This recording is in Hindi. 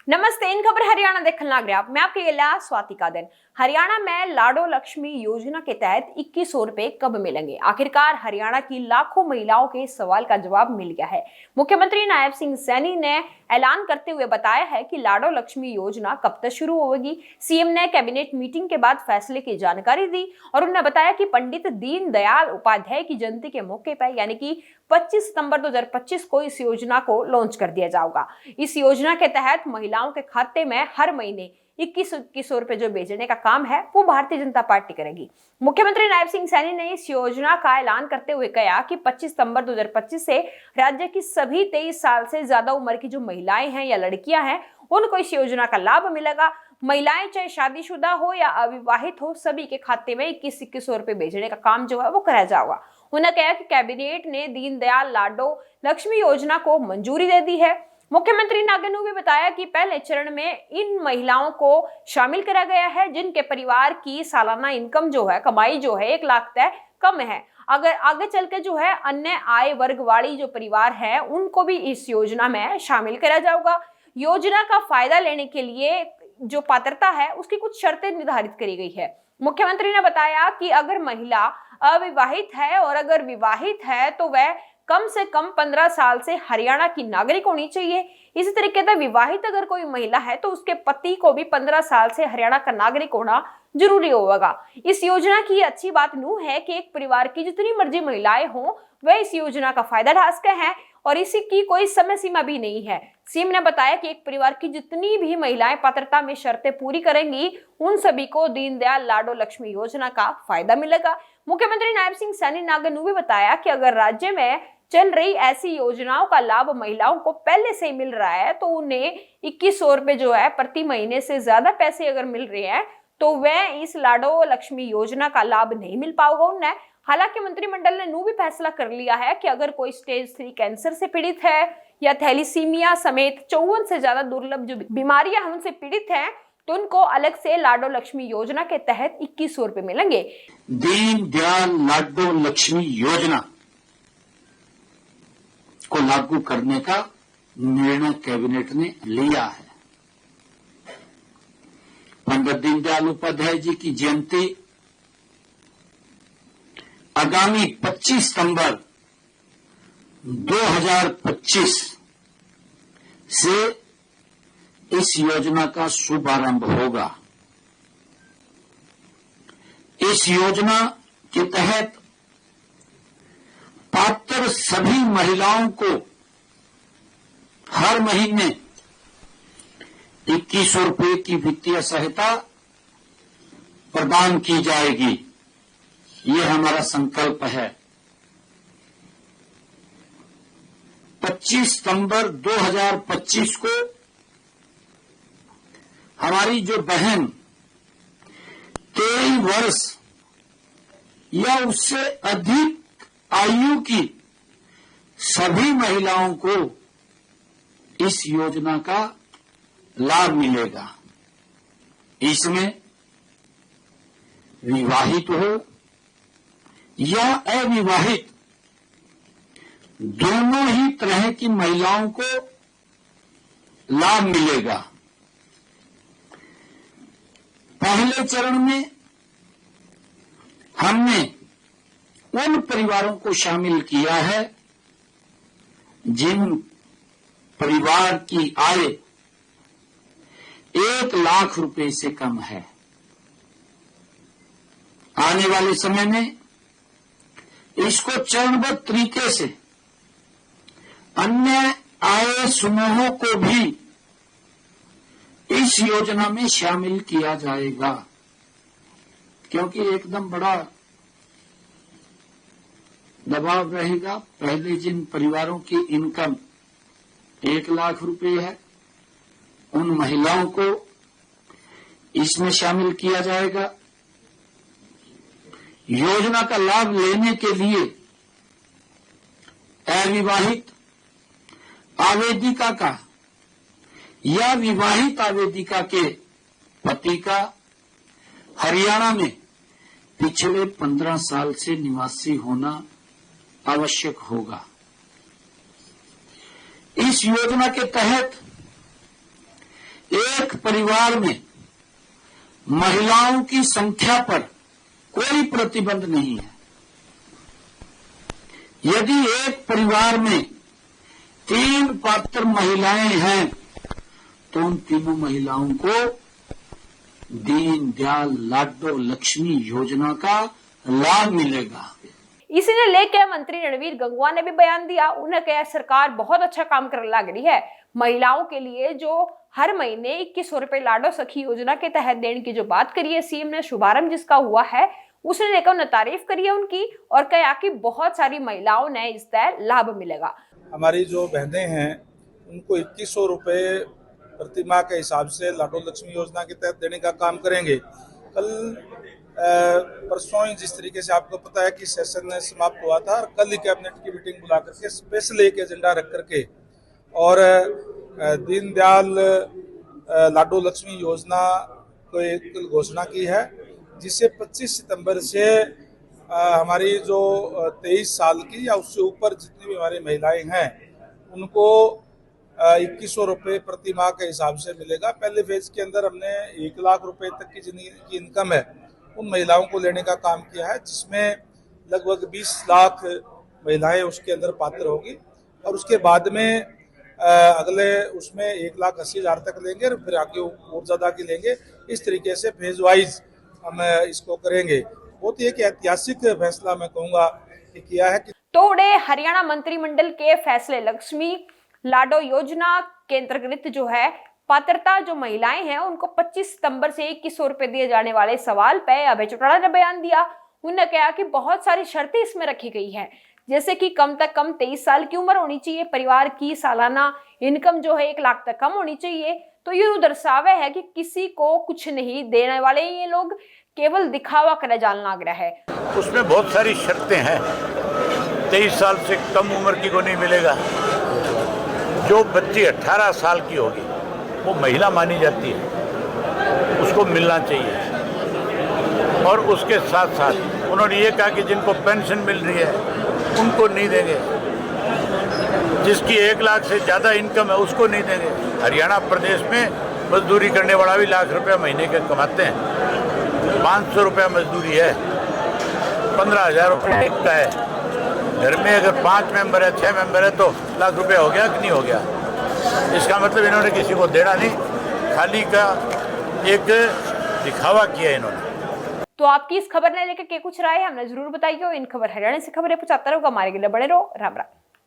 नमस्ते, इन खबर हरियाणा देखने लग रहे आप। मैं आपके लिए स्वाति का दिन। हरियाणा में लाडो लक्ष्मी योजना के तहत 2100 रुपए कब मिलेंगे? आखिरकार हरियाणा की लाखों महिलाओं के सवाल का जवाब मिल गया है। मुख्यमंत्री नायब सिंह सैनी ने ऐलान करते हुए बताया है कि लाडो लक्ष्मी योजना कब तक शुरू होगी। सीएम ने कैबिनेट मीटिंग के बाद फैसले की जानकारी दी और उन्होंने बताया कि पंडित दीनदयाल उपाध्याय की जयंती के मौके पर यानी कि 25 सितंबर 2025 को इस योजना को लॉन्च कर दिया जाएगा। इस योजना के तहत महिलाओं के खाते में हर महीने 2100 रुपए जो भेजने का काम है वो भारतीय जनता पार्टी करेगी। मुख्यमंत्री नायब सिंह सैनी ने इस योजना का ऐलान करते हुए कहा कि 25 सितंबर 2025 से राज्य की सभी 23 साल से ज्यादा उम्र की जो महिलाएं हैं या लड़कियां हैं उनको इस योजना का लाभ मिलेगा। महिलाएं चाहे शादीशुदा हो या अविवाहित हो, सभी के खाते में 2100 रुपए भेजने का काम जो है वो कराया जाएगा। उन्होंने कहा कि कैबिनेट ने दीनदयाल लाडो लक्ष्मी योजना को मंजूरी दे दी है। मुख्यमंत्री नागर ने भी बताया कि पहले चरण में इन महिलाओं को शामिल करा गया है जिनके परिवार की सालाना इनकम जो है, कमाई जो है 1 लाख तक कम है। अगर आगे चल के जो है अन्य आय वर्ग वाली जो परिवार है उनको भी इस योजना में शामिल करा जाएगा। योजना का फायदा लेने के लिए जो पात्रता है उसकी कुछ शर्तें निर्धारित करी गई है। मुख्यमंत्री ने बताया कि अगर महिला अविवाहित है और अगर विवाहित है तो वह कम से कम 15 साल से हरियाणा की नागरिक होनी चाहिए। इसी तरीके से विवाहित अगर कोई महिला है तो उसके पति को भी 15 साल से हरियाणा का नागरिक होना जरूरी होगा। इस योजना की अच्छी बात यूं है कि एक परिवार की जितनी मर्जी महिलाएं हों वह इस योजना का फायदा उठा सकते हैं और इसी की कोई समय सीमा भी नहीं है। सीएम ने बताया कि एक परिवार की जितनी भी महिलाएं पात्रता में शर्तें पूरी करेंगी उन सभी को दीनदयाल लाडो लक्ष्मी योजना का फायदा मिलेगा। मुख्यमंत्री नायब सिंह सैनी नागर ने भी बताया कि अगर राज्य में चल रही ऐसी योजनाओं का लाभ महिलाओं को पहले से ही मिल रहा है तो उन्हें 2100 रुपए जो है प्रति महीने से ज्यादा पैसे अगर मिल रहे हैं तो वह इस लाडो लक्ष्मी योजना का लाभ नहीं मिल पाएगा उन्हें। हालांकि मंत्रिमंडल ने भी फैसला कर लिया है कि अगर कोई स्टेज 3 कैंसर से पीड़ित है या थैलीसीमिया समेत 54 से ज्यादा दुर्लभ जो बीमारियां उनसे पीड़ित हैं तो उनको अलग से लाडो लक्ष्मी योजना के तहत 2100 रुपए मिलेंगे। दीनदयाल लाडो लक्ष्मी योजना को लागू करने का निर्णय कैबिनेट ने लिया है। पंडित दीनदयाल उपाध्याय जी की जयंती आगामी 25 सितंबर 2025 से इस योजना का शुभारंभ होगा। इस योजना के तहत पात्र सभी महिलाओं को हर महीने 2100 रुपए की वित्तीय सहायता प्रदान की जाएगी। ये हमारा संकल्प है। 25 सितंबर 2025 को हमारी जो बहन 23 वर्ष या उससे अधिक आयु की सभी महिलाओं को इस योजना का लाभ मिलेगा। इसमें विवाहित हो या अविवाहित दोनों ही तरह की महिलाओं को लाभ मिलेगा। पहले चरण में हमने उन परिवारों को शामिल किया है जिन परिवार की आय 1 लाख रुपए से कम है। आने वाले समय में इसको चरणबद्ध तरीके से अन्य आय समूहों को भी इस योजना में शामिल किया जाएगा, क्योंकि एकदम बड़ा दबाव रहेगा। पहले जिन परिवारों की इनकम 1 लाख रुपए है उन महिलाओं को इसमें शामिल किया जाएगा। योजना का लाभ लेने के लिए अविवाहित आवेदिका का या विवाहित आवेदिका के पति का हरियाणा में पिछले 15 साल से निवासी होना आवश्यक होगा। इस योजना के तहत परिवार में महिलाओं की संख्या पर कोई प्रतिबंध नहीं है। यदि एक परिवार में 3 पात्र महिलाएं हैं तो उन तीनों महिलाओं को दीनदयाल लाडो लक्ष्मी योजना का लाभ मिलेगा। इसी ने लेकर मंत्री रणवीर गंगवा ने भी बयान दिया। उन्हें कहा सरकार बहुत अच्छा काम कर लग रही है। महिलाओं के लिए जो हर महीने 2100 रुपए लाडो सखी योजना के तहत देने की जो बात करी है सीएम ने, शुभारंभ जिसका हुआ है, उसने लेकर उन्हें तारीफ करी है उनकी और कहा कि बहुत सारी महिलाओं ने इसका लाभ मिलेगा। हमारी जो बहनें हैं उनको 2100 रुपए प्रतिमाह के हिसाब से लाडो लक्ष्मी योजना के तहत देने का काम करेंगे। कल परसों ही जिस तरीके से आपको पता है कि सेशन समाप्त हुआ था और कल ही कैबिनेट की मीटिंग बुला करके स्पेशल एक एजेंडा रख करके और दीनदयाल लाडो लक्ष्मी योजना को एक घोषणा की है, जिससे 25 सितंबर से हमारी जो 23 साल की या उससे ऊपर जितनी भी हमारी महिलाएं हैं उनको 2100 रुपये प्रति माह के हिसाब से मिलेगा। पहले फेज के अंदर हमने 1 लाख रुपए तक की जिनकी इनकम है उन महिलाओं को लेने का काम किया है, जिसमें लगभग 20 लाख महिलाएं उसके अंदर पात्र होगी और उसके बाद में अगले उसमें 1,80,000 तक लेंगे और फिर आगे और ज़्यादा की लेंगे। इस तरीके से फेज वाइज हम इसको करेंगे। बहुत ही एक ऐतिहासिक फैसला मैं कहूँगा कि किया है। तो उड़े हरियाणा मंत्रिमंडल के फैसले। लक्ष्मी लाडो योजना के अंतर्गत जो है पात्रता जो महिलाएं हैं उनको 25 सितंबर से 2100 रुपए दिए जाने वाले सवाल पे अभय चौटाला ने बयान दिया। उन्होंने कहा कि बहुत सारी शर्तें इसमें रखी गई है, जैसे कि कम से कम 23 साल की उम्र होनी चाहिए, परिवार की सालाना इनकम जो है 1 लाख तक कम होनी चाहिए। तो ये दर्शावे है कि किसी को कुछ नहीं देने वाले ये लोग, केवल दिखावा करे जान लग रहा है। उसमें बहुत सारी शर्तें हैं। 23 साल से कम उम्र की को नहीं मिलेगा। जो बच्ची 18 साल की होगी वो महिला मानी जाती है, उसको मिलना चाहिए। और उसके साथ साथ उन्होंने ये कहा कि जिनको पेंशन मिल रही है उनको नहीं देंगे, जिसकी 1 लाख से ज़्यादा इनकम है उसको नहीं देंगे। हरियाणा प्रदेश में मजदूरी करने वाला भी लाख रुपया महीने के कमाते हैं। 500 रुपया मजदूरी है, 15,000 रुपये का है। घर में अगर 5 मेंबर है 6 मेंबर है तो लाख रुपया हो गया कि नहीं हो गया। इसका मतलब इन्होंने किसी को देना नहीं, खाली का एक दिखावा किया इन्होंने। तो आपकी इस खबर ने लेकर के कुछ राय हमने जरूर बताई हो। इन खबर हरियाणा से खबरें पहुंचाता रहोगा, हमारे के लिए बड़े रहो। राम राम।